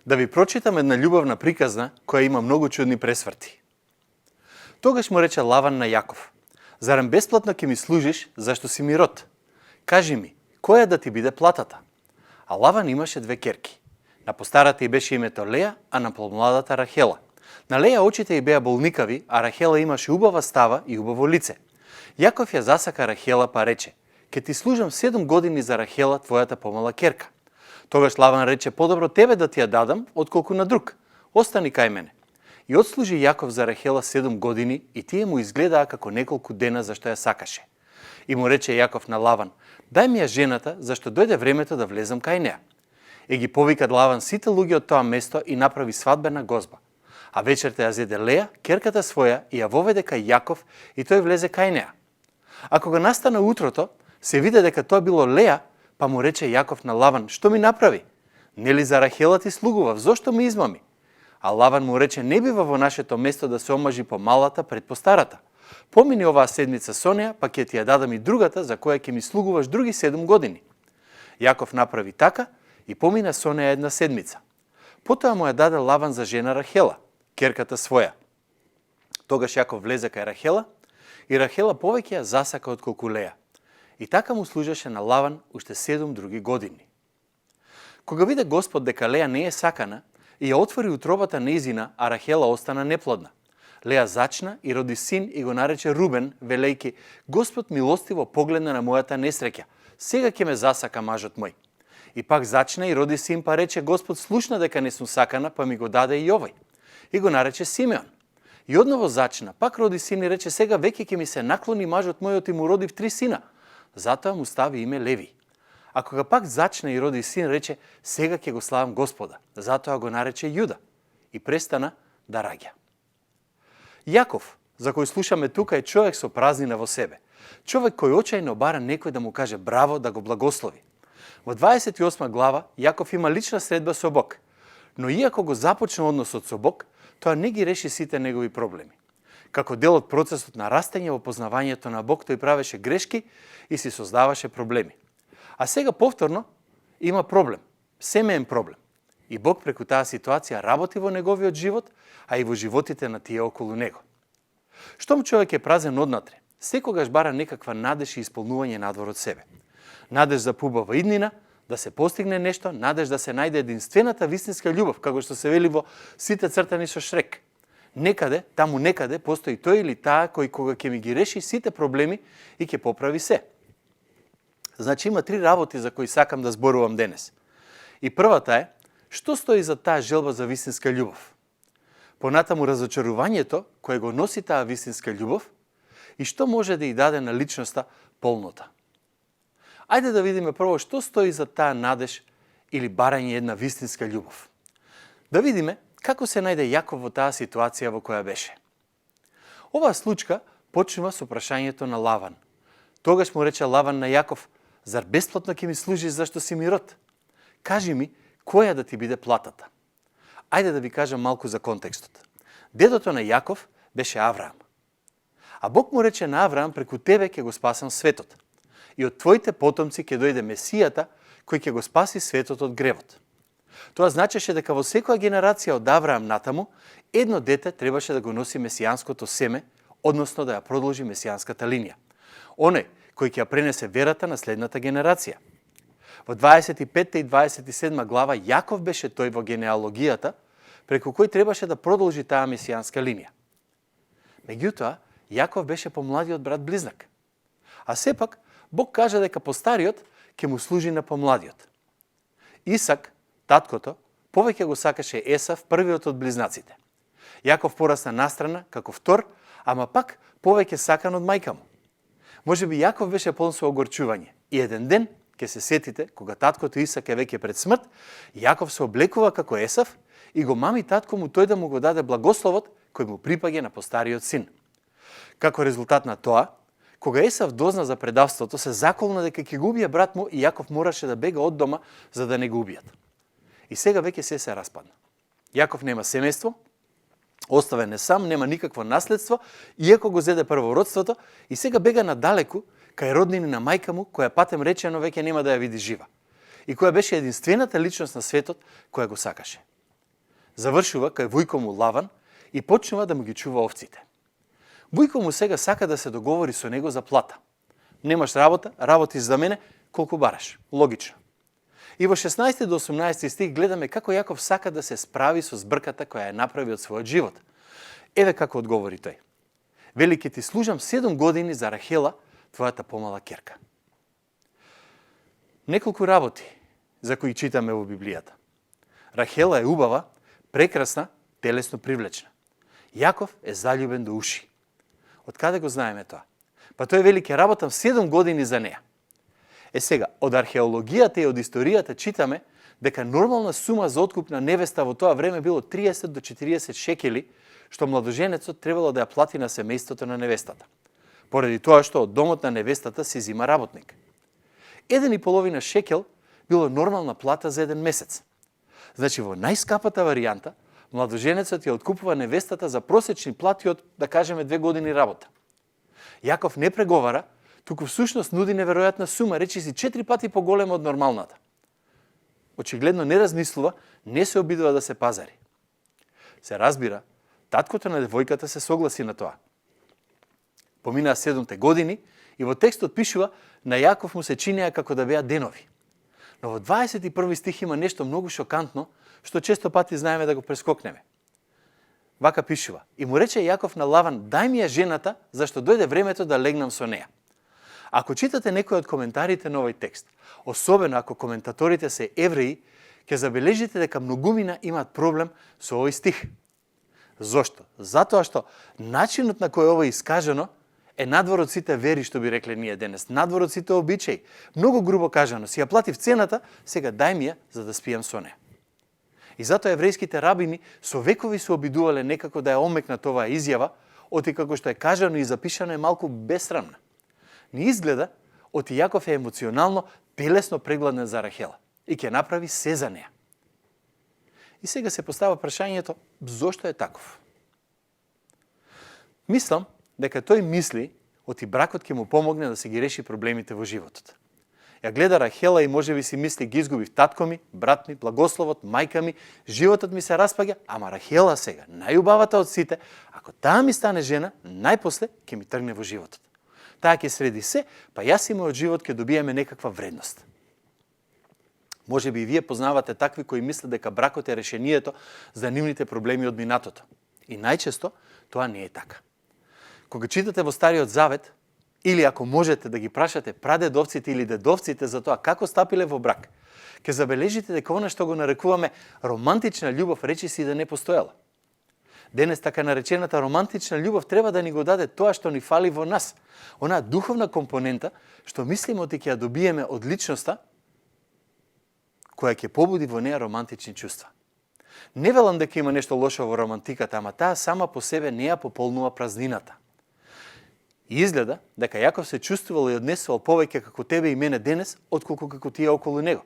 Да ви прочитам една љубовна приказна која има многу чудни пресврти. Тогаш му рече Лаван на Јаков: "Зарем бесплатно ќе ми служиш, зашто си ми род? Кажи ми, која да ти биде платата?" А Лаван имаше две керки. На постарата ѝ беше името Леја, а на помладата Рахела. На Леја очите ѝ беа болникави, а Рахела имаше убава става и убаво лице. Јаков ја засака Рахела па рече: "Ке ти служам 7 години за Рахела, твојата помала керка." Тогаш Лаван рече: "Подобро тебе да ти ја дадам, отколку на друг. Остани кај мене." И отслужи Јаков за Рахела 7 години и тие му изгледаа како неколку дена зашто ја сакаше. И му рече Јаков на Лаван: "Дај ми ја жената, зашто дојде времето да влезам кај неа." И ги повика Лаван сите луѓе од тоа место и направи свадбена гозба. А вечерта ја зеде Леја, керката своја, и ја воведе кај Јаков и тој влезе кај неа. А кога настана утрото, се виде дека тоа било Леја, па му рече Јаков на Лаван: "Што ми направи? Нели за Рахела ти слугував, зошто ме измами?" А Лаван му рече: "Не бива во нашето место да се омажи по малата пред по старата. Помини оваа седмица со неа, па ќе ти ја дадам и другата за која ќе ми слугуваш други 7 години." Јаков направи така и помина со неа една седмица. Потоа му ја даде Лаван за жена Рахела, керката своја. Тогаш Јаков влезе кај Рахела и Рахела повеќе ја засака отколку Леја. И така му служеше на Лаван уште 7 други години. Кога виде Господ дека Леја не е сакана, и ја отвори утробата нејзина, а Рахела остана неплодна. Леја зачна и роди син и го нарече Рубен, велејки: "Господ милостиво погледна на мојата несреќа, сега ќе ме засака мажот мој." И пак зачна и роди син, па рече: "Господ слушна дека не сум сакана, па ми го даде и овој." И го нарече Симеон. И одново зачна, пак роди син и рече: "Сега веќе ќе ми се наклони мажот мојот и му родив 3 сина." Затоа му стави име Леви. А кога пак зачна и роди син, рече: "Сега ќе го славам Господа." Затоа го нарече Јуда. И престана да раѓа. Јаков, за кој слушаме тука, е човек со празнина во себе. Човек кој очајно бара некој да му каже браво, да го благослови. Во 28 глава Јаков има лична средба со Бог. Но иако го започна односот со Бог, тоа не ги реши сите негови проблеми. Како дел од процесот на растење во познавањето на Бог, тој правеше грешки и си создаваше проблеми. А сега повторно има проблем, семеен проблем. И Бог преку таа ситуација работи во неговиот живот, а и во животите на тие околу него. Штом човек е празен однатре, секогаш бара некаква надеж и исполнување надвор од себе. Надеж за пубава иднина, да се постигне нешто, надеж да се најде единствената вистинска љубов, како што се вели во сите цртани со Шрек. Некаде, таму некаде, постои тој или таа кој кога ќе ми ги реши сите проблеми и ќе поправи се. Значи има 3 работи за кои сакам да зборувам денес. И првата е, што стои за таа желба за вистинска љубов? Понатаму разочарувањето кое го носи таа вистинска љубов и што може да ја даде на личноста полнота. Ајде да видиме прво што стои за таа надеж или барање една вистинска љубов. Да видиме како се најде Јаков во таа ситуација во која беше. Оваа случка почнува со прашањето на Лаван. Тогаш му рече Лаван на Јаков: "Зар бесплатно ќе ми служиш зашто си ми род? Кажи ми, која да ти биде платата?" Ајде да ви кажам малку за контекстот. Дедото на Јаков беше Авраам. А Бог му рече на Авраам: "Преку тебе ќе го спасам светот. И од твоите потомци ќе дојде Месијата, кој ќе го спаси светот од гревот." Тоа значеше дека во секоја генерација од Авраам натаму, едно дете требаше да го носи месијанското семе, односно да ја продолжи месијанската линија. Оној кој ќе ја пренесе верата на следната генерација. Во 25 и 27 глава Јаков беше тој во генеалогијата, преку кој требаше да продолжи таа месијанска линија. Меѓутоа, Јаков беше помладиот брат близнак. А сепак, Бог кажа дека постариот ќе му служи на помладиот. Исак, таткото, повеќе го сакаше Есав, првиот од близнаците. Јаков порасна настрана како втор, ама пак повеќе сакан од мајка му. Можеби Јаков беше полн со огорчување и еден ден, ќе се сетите, кога таткото Исак е веќе пред смрт, Јаков се облекува како Есав и го мами татко му тој да му го даде благословот кој му припаѓа на постариот син. Како резултат на тоа, кога Есав дозна за предавството, се заколна дека ќе го убие брат му и Јаков мораше да бега од дома за да не го убијат. И сега веќе се распадна. Јаков нема семејство, оставен е сам, нема никакво наследство, иако го зеде првородството, и сега бега надалеку кај роднини на мајка му, која патем речено веќе нема да ја види жива. И која беше единствената личност на светот која го сакаше. Завршува кај војко му Лаван и почнува да му ги чува овците. Војко му сега сака да се договори со него за плата. Немаш работа, работи за мене, колку бараш. Логично. И во 16 до 18 стих гледаме како Јаков сака да се справи со збрката која ја направи од својот живот. Еве како одговори тој. Вели, ке ти служам 7 години за Рахела, твојата помала керка. Неколку работи за кои читаме во Библијата. Рахела е убава, прекрасна, телесно привлечна. Јаков е заљубен до уши. Од каде го знаеме тоа? Па тој вели, ке работам 7 години за неа. Сега, од археологијата и од историјата читаме дека нормална сума за откуп на невеста во тоа време било 30 до 40 шекели, што младоженецот требало да ја плати на семејството на невестата. Поради тоа што од домот на невестата се зима работник. 1,5 шекел било нормална плата за еден месец. Значи, во најскапата варијанта, младоженецот ја откупува невестата за просечни плати од, да кажеме, 2 години работа. Јаков не преговара, туку всушност нуди неверојатна сума, речиси 4 пати поголема од нормалната. Очигледно не размислува, не се обидува да се пазари. Се разбира, таткото на девојката се согласи на тоа. Поминаа 7 години и во текстот пишува на Јаков му се чинеа како да беа денови. Но во 21 стих има нешто многу шокантно, што често пати знаеме да го прескокнеме. Вака пишува: и му рече Јаков на Лаван, дај ми ја жената, зашто дојде времето да легнам со неа. Ако читате некои од коментарите на овој текст, особено ако коментаторите се евреи, ќе забележите дека многумина имаат проблем со овој стих. Зошто? Затоа што начинот на кој ова е искажано е надвор од сите вери, што би рекле ние денес, надвор од сите обичаи. Многу грубо кажано, си ја платив цената, сега дај ми ја за да спијам со неа. И затоа еврејските рабини со векови се обидувале некако да ја омекнат оваа изјава, оти како што е кажано и запишано е малку бесрамна. Ни изгледа, оти Јаков е емоционално, телесно прегладен за Рахела и ќе направи се за неа. И сега се постава прашањето, зошто е таков? Мислам дека тој мисли, оти бракот ќе му помогне да се ги реши проблемите во животот. Ја гледа Рахела и можеби си мисли, ги изгубив татко ми, брат ми, благословот, мајка ми, животот ми се распаѓа, ама Рахела сега, најубавата од сите, ако таа ми стане жена, најпосле ќе ми тргне во животот. Таа ќе среди се, па јас и мојот живот ќе добиеме некаква вредност. Можеби и вие познавате такви кои мислат дека бракот е решението за нивните проблеми од минатото. И најчесто тоа не е така. Кога читате во Стариот Завет, или ако можете да ги прашате прадедовците или дедовците за тоа како стапиле во брак, ќе забележите дека она што го нарекуваме романтична љубов речиси да не постоела. Денес така наречената романтична љубов треба да ни го даде тоа што ни фали во нас, онаа духовна компонента што мислиме оти ќе ја добиеме од личноста која ќе побуди во неа романтични чувства. Не велам дека има нешто лошо во романтиката, ама таа сама по себе не ја пополнува празнината. И изгледа дека Јаков се чувствувал и однесувал повеќе како тебе и мене денес, отколку како тие околу него.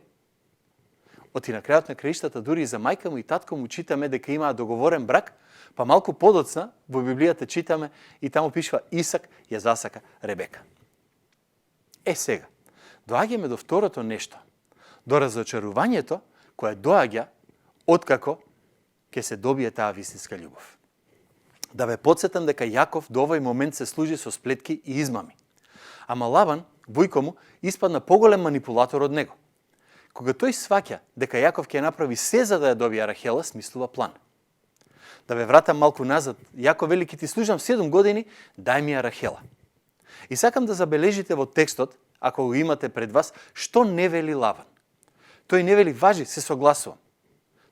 Оти на крајот на краиштата, дури и за мајка му и татко му читаме дека имаа договорен брак, па малку подоцна во Библијата читаме и таму пишува Исак ја засака Ребека. Сега, доаѓаме до второто нешто, до разочарувањето кое доаѓа откако ќе се добие таа вистинска љубов. Да ве подсетам дека Јаков до овој момент се служи со сплетки и измами. Ама Лаван, војко му, испадна поголем манипулатор од него. Кога тој сваќа дека Јаков ќе направи се за да ја добие Рахела, смислува план. Да ве вратам малку назад, Јаков вели, ќе ти служам 7 години, дај ми ја Рахела. И сакам да забележите во текстот, ако го имате пред вас, што не вели Лаван. Тој не вели, важи, се согласувам.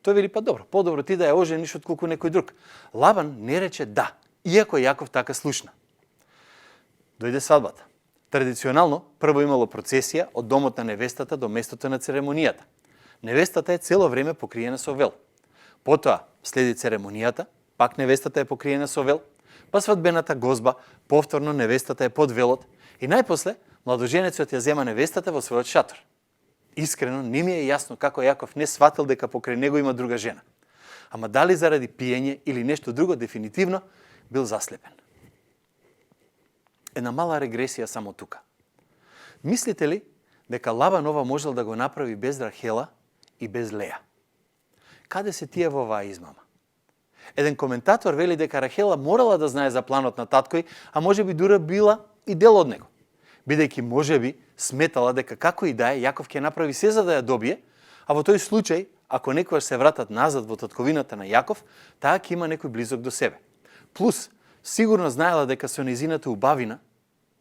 Тој вели, па добро, подобро ти да ја ожениш отколку некој друг. Лаван не рече да, иако Јаков така слушна. Дојде свадбата. Традиционално, прво имало процесија од домот на невестата до местото на церемонијата. Невестата е цело време покриена со вел. Потоа следи церемонијата, пак невестата е покриена со вел, па свадбената гозба, повторно невестата е под велот и најпосле младоженецот ја зема невестата во својот шатор. Искрено, не ми е јасно како Јаков не сватил дека покрај него има друга жена. Ама дали заради пиење или нешто друго, дефинитивно бил заслепен. Една мала регресија само тука. Мислите ли дека Лаван ова можел да го направи без Рахела и без Леја? Каде се тие во оваа измама? Еден коментатор вели дека Рахела морала да знае за планот на таткој, а можеби дура била и дел од него. Бидејќи можеби сметала дека како и да е, Јаков ќе направи се за да ја добие, а во тој случај, ако некојаш се вратат назад во татковината на Јаков, таа ќе има некој близок до себе. Плюс, сигурно знаела дека со нејзината убавина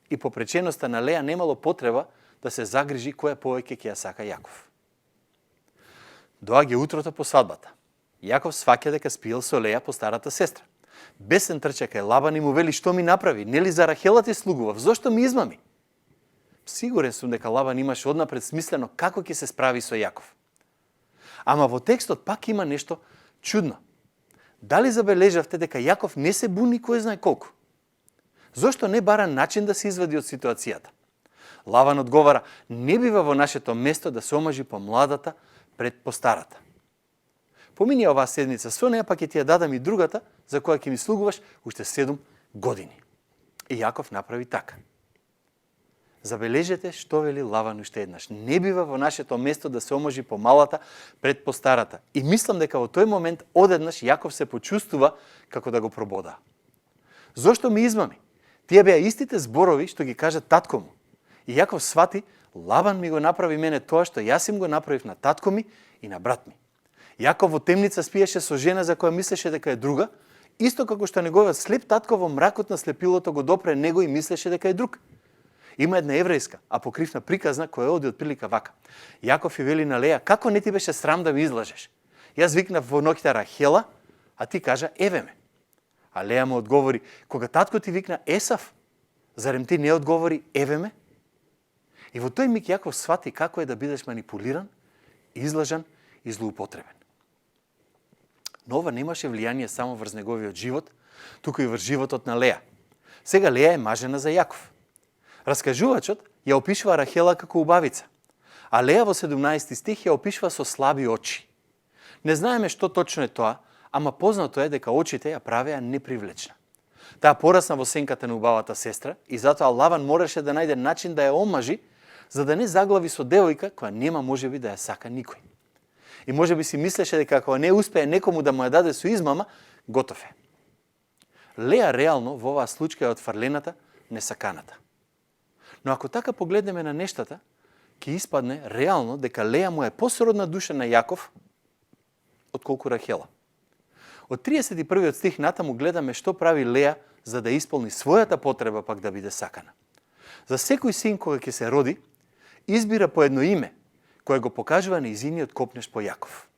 и попреченоста на Леја немало потреба да се загрижи која повеќе ќе ја сака Јаков. Доаѓа утрото по свадбата. Јаков сваќа дека спиел со Леја по старата сестра. Бесен трча кај Лабан и му вели: "Што ми направи? Нели за Рахела ти слугував? Зошто ми измами?" Сигурен сум дека Лабан имаше однапред смислено како ќе се справи со Јаков. Ама во текстот пак има нешто чудно. Дали забележавте дека Јаков не се буни кој знае колку? Зошто не бара начин да се извади од ситуацијата? Лаван одговара: "Не бива во нашето место да се омажи по младата пред по старата. Помини оваа седмица со неја, па ќе ти ја дадам и другата, за која ќе ми слугуваш уште 7 години." И Јаков направи така. Забележете што вели Лаван уште еднаш. Не бива во нашето место да се омажи по малата пред по старата. И мислам дека во тој момент одеднаш Јаков се почувствува како да го пробода. Зошто ми измами? Тие беа истите зборови што ги кажа татко му. И Јаков свати, Лаван ми го направи мене тоа што јас им го направив на татко ми и на брат ми. Јаков во темница спиеше со жена за која мислеше дека е друга, исто како што неговиот слеп татко во мракот на слепилото го допре него и мислеше дека е друг. Има една еврејска апокривна приказна која оди од прилика вака. Јаков и вели на Леја: "Како не ти беше срам да ми излажеш? Јас викнав во ноќта Рахела, а ти кажа еве ме." А Леја му одговори: "Кога татко ти викна Есав, зарем ти не одговори еве ме?" И во тој миг Јаков свати како е да бидеш манипулиран, излажан и злоупотребен. Но ова немаше влијание само врз неговиот живот, туку и врз животот на Леја. Сега Леја е мажена за Јаков. Раскажувачот ја опишува Рахела како убавица, а Леја во 17 стих ја опишува со слаби очи. Не знаеме што точно е тоа, ама познато е дека очите ја правеа непривлечна. Таа порасна во сенката на убавата сестра и затоа Лаван мораше да најде начин да ја омажи, за да не заглави со девојка која нема можеби да ја сака никој. И можеби си мислеше дека ако не успее некому да му ја даде со измама, готов е. Леја реално во оваа случка е отфрлената, несаканата. Но ако така погледнеме на нештата, ќе испадне реално дека Леја му е посродна душа на Јаков отколку Рахела. Од 31 стих натаму гледаме што прави Леја за да исполни својата потреба пак да биде сакана. За секој син кога ќе се роди, избира по едно име, кое го покажува нејзиниот копнеш по Јаков.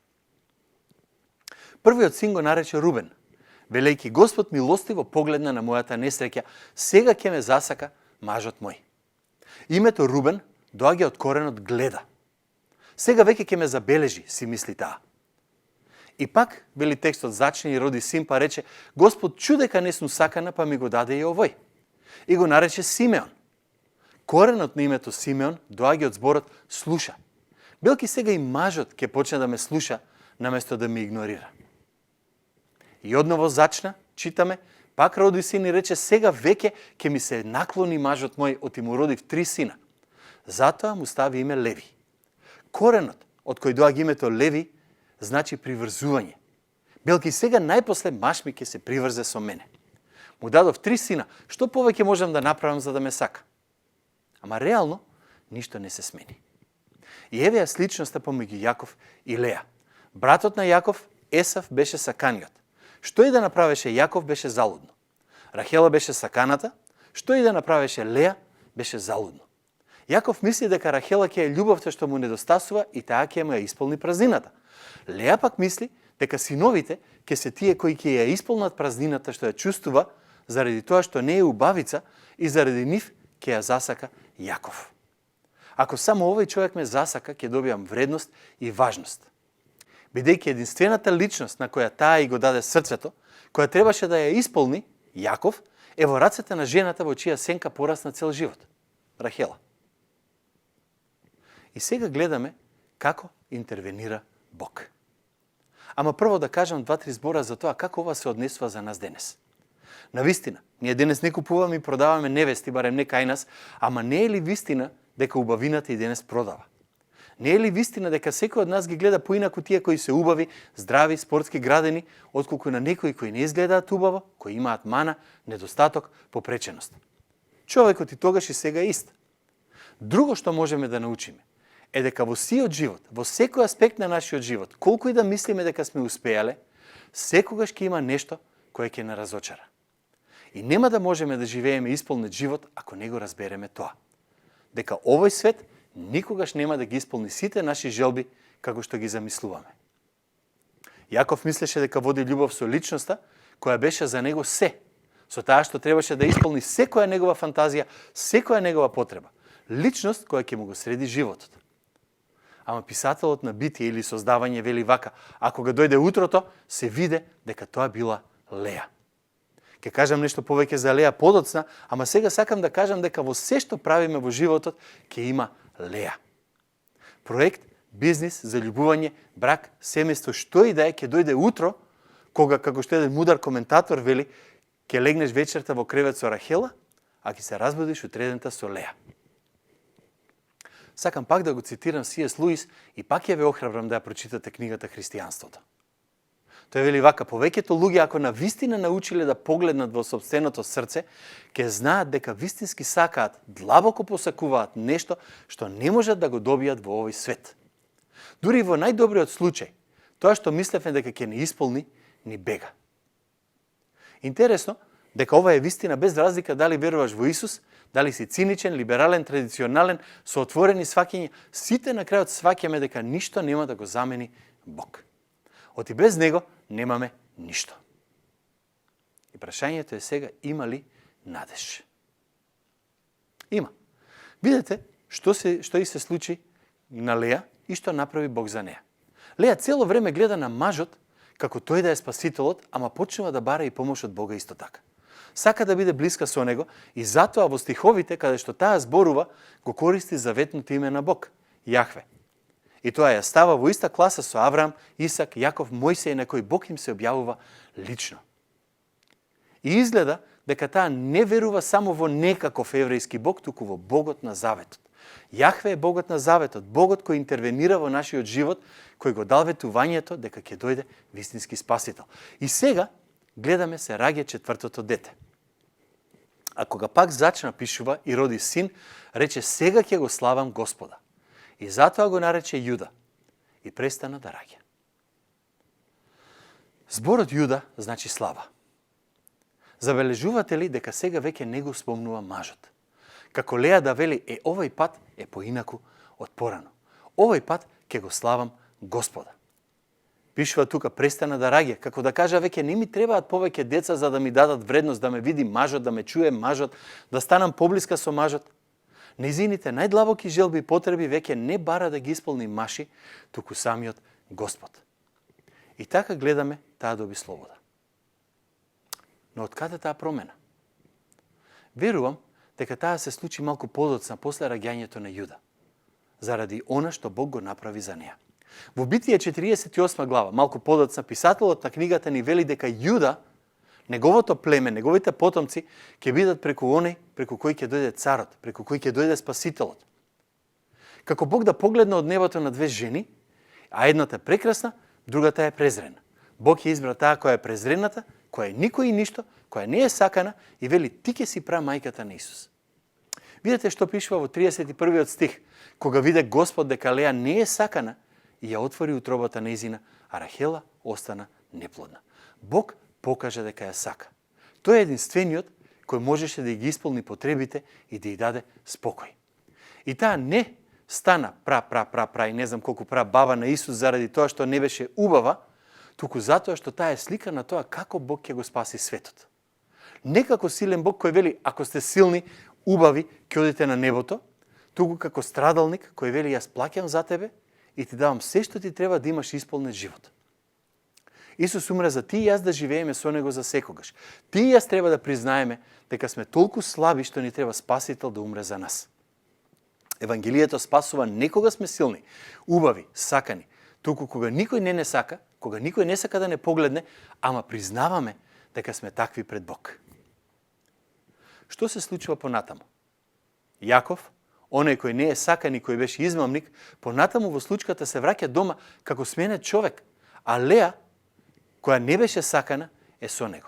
Првиот син го нарече Рубен, велејќи: "Господ милостиво погледна на мојата несреќа, сега ќе ме засака мажот мој." Името Рубен доаѓа од коренот гледа. Сега веќе ќе ме забележи, си мисли таа. И пак, вели текстот, зачне и роди син, па рече: "Господ чу дека не сум сакана, па ми го даде и овој." И го нарече Симеон. Коренот на името Симеон доаѓа од зборот слуша. Белки сега и мажот ќе почне да ме слуша, наместо да ме игнорира. И одново зачна, читаме, пак роди син и рече: "Сега веќе ќе ми се наклони мажот мој, оти му родив 3 сина." Затоа му стави име Леви. Коренот од кој доаѓа името Леви значи приврзување. Белки сега најпосле маж ми ќе се приврзе со мене. Му дадов 3 сина, што повеќе можам да направам за да ме сака? Ама реално ништо не се смени. И еве ја сличноста помеѓу Јаков и Леја. Братот на Јаков, Есав, беше саканиот. Што и да направеше Јаков, беше залудно. Рахела беше саканата, што и да направеше Леја, беше залудно. Јаков мисли дека Рахела ќе е љубовта што му недостасува и таа ќе му ја исполни празнината. Леја пак мисли дека синовите ќе се тие кои ќе ја исполнат празнината што ја чувствува заради тоа што не е убавица и заради нив ќе ја засака Јаков. Ако само овој човек ме засака, ќе добиам вредност и важност. Бидејќи единствената личност на која таа и го даде срцето, која требаше да ја исполни, Јаков, е во рацете на жената во чија сенка порасна цел живот, Рахела. И сега гледаме како интервенира Бог. Ама прво да кажам 2-3 збора за тоа како ова се однесува за нас денес. Навистина, ние денес не купуваме и продаваме невести, барем не кај нас, ама не е ли вистина дека убавината и денес продава? Не е ли вистина дека секој од нас ги гледа поинаку тие кои се убави, здрави, спортски градени, отколку на некои кои не изгледаат убаво, кои имаат мана, недостаток, попреченост? Човекот и тогаш и сега е ист. Друго што можеме да научиме е дека во сиот живот, во секој аспект на нашиот живот, колку и да мислиме дека сме успеале, секогаш ќе има нешто кое ќе не разочара. И нема да можеме да живееме исполнет живот ако не го разбереме тоа. Дека овој свет никогаш нема да ги исполни сите наши желби како што ги замислуваме. Јаков мислеше дека води љубов со личноста која беше за него се, со таа што требаше да исполни секоја негова фантазија, секоја негова потреба. Личност која ќе му го среди животот. Ама писателот на Битие или Создавање вели вака: ако го дојде утрото, се виде дека тоа била Леја. Ке кажам нешто повеќе за Леја подоцна, ама сега сакам да кажам дека во се што правиме во животот ќе има Леја. Проект, бизнис, заљубување, брак, семејство, што и да е, ќе дојде утро, кога, како што еден мудар коментатор вели, ќе легнеш вечерта во кревет со Рахела, а ќе се разбудиш утредента со Леја. Сакам пак да го цитирам C.S. Луис и пак ја ве охрабрам да ја прочитате книгата Христијанството. Тој вели вака: повеќето луѓе, ако на вистина научиле да погледнат во сопственото срце, ќе знаат дека вистински сакаат, длабоко посакуваат нешто што не можат да го добијат во овој свет. Дури во најдобриот случај, тоа што мислевме дека ќе не исполни, ни бега. Интересно, дека ова е вистина без разлика дали веруваш во Исус, дали си циничен, либерален, традиционален, со отворени сваќања, сите на крајот сваќаме дека ништо нема да го замени Бог. Оти без Него немаме ништо. И прашањето е сега: има ли надеж? Има. Видете што и се случи на Леја и што направи Бог за неа. Леја цело време гледа на мажот како тој да е спасителот, ама почнува да бара и помош од Бога исто така. Сака да биде блиска со него и затоа во стиховите каде што таа зборува го користи заветното име на Бог, Јахве. И тоа ја става во иста класа со Авраам, Исак, Јаков, Мојсеј, на кој Бог им се објавува лично. И изгледа дека таа не верува само во некаков еврејски Бог, туку во Богот на Заветот. Јахве е Богот на Заветот, Богот кој интервенира во нашиот живот, кој го дал ветувањето дека ќе дојде вистински спасител. И сега гледаме се раѓа четвртото дете. А кога пак зачна пишува и роди син, рече: сега ќе го славам Господа. И затоа го нарече Јуда и престана да раѓа. Зборот Јуда значи слава. Забележувате ли дека сега веќе не го спомнува мажот? Како Леја да вели: овој пат е поинаку од порано. Овој пат ќе го славам Господа. Пишува тука: престана да раѓа, како да кажа: веќе не ми требаат повеќе деца за да ми дадат вредност, да ме види мажот, да ме чуе мажот, да станам поблиска со мажот. Нејзините најдлабоки желби и потреби веќе не бара да ги исполни маши, туку самиот Господ. И така гледаме таа доби слобода. Но од каде таа промена? Верувам дека таа се случи малку подоцна после раѓањето на Јуда, заради она што Бог го направи за неа. Во Битие 48 глава, малку подоцна, писателот на книгата ни вели дека Јуда, неговото племе, неговите потомци ќе бидат преку оној преку кој ќе дојде царот, преку кој ќе дојде спасителот. Како Бог да погледне од небото на две жени, а едната е прекрасна, другата е презрена. Бог ќе избра таа која е презрената, која е никој и ништо, која не е сакана и вели: ти ќе си прамајката на Исус. Видете што пишува во 31 стих: кога виде Господ дека Леја не е сакана, и ја отвори утробата нејзина, а Рахела остана неплодна. Бог покажа дека ја сака. Тој е единствениот кој можеше да ги исполни потребите и да ја даде спокој. И таа не стана и не знам колку баба на Исус заради тоа што не беше убава, туку затоа што таа е слика на тоа како Бог ќе го спаси светот. Не како силен Бог кој вели: ако сте силни, убави, ќе одите на небото, туку како страдалник кој вели: јас плаќам за тебе и ти давам се што ти треба да имаш исполнет живот. Исус умре за ти и јас да живееме со него за секогаш. Ти и јас треба да признаеме дека сме толку слаби што ни треба спасител да умре за нас. Евангелието спасува не кога сме силни, убави, сакани, туку кога никој не сака, кога никој не сака да не погледне, ама признаваме дека сме такви пред Бог. Што се случува понатаму? Јаков Оној кој не е сакан и кој беше измамник, понатаму во случката се враќа дома како сменет човек, а Леа, која не беше сакана, е со него.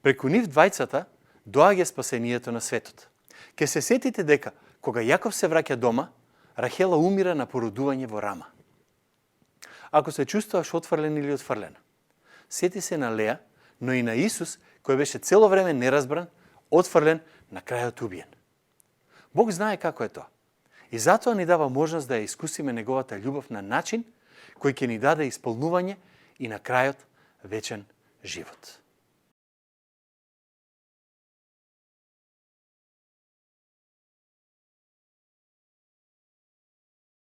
Преку нив двајцата доаѓа спасението на светот. Ке се сетите дека, кога Јаков се враќа дома, Рахела умира на породување во Рама. Ако се чувствуваш отфрлен или отфрлена, сети се на Леа, но и на Исус, кој беше цело време неразбран, отфрлен, на крајот убиен. Бог знае како е тоа. И затоа ни дава можност да ја искусиме неговата љубов на начин кој ќе ни даде исполнување и на крајот вечен живот.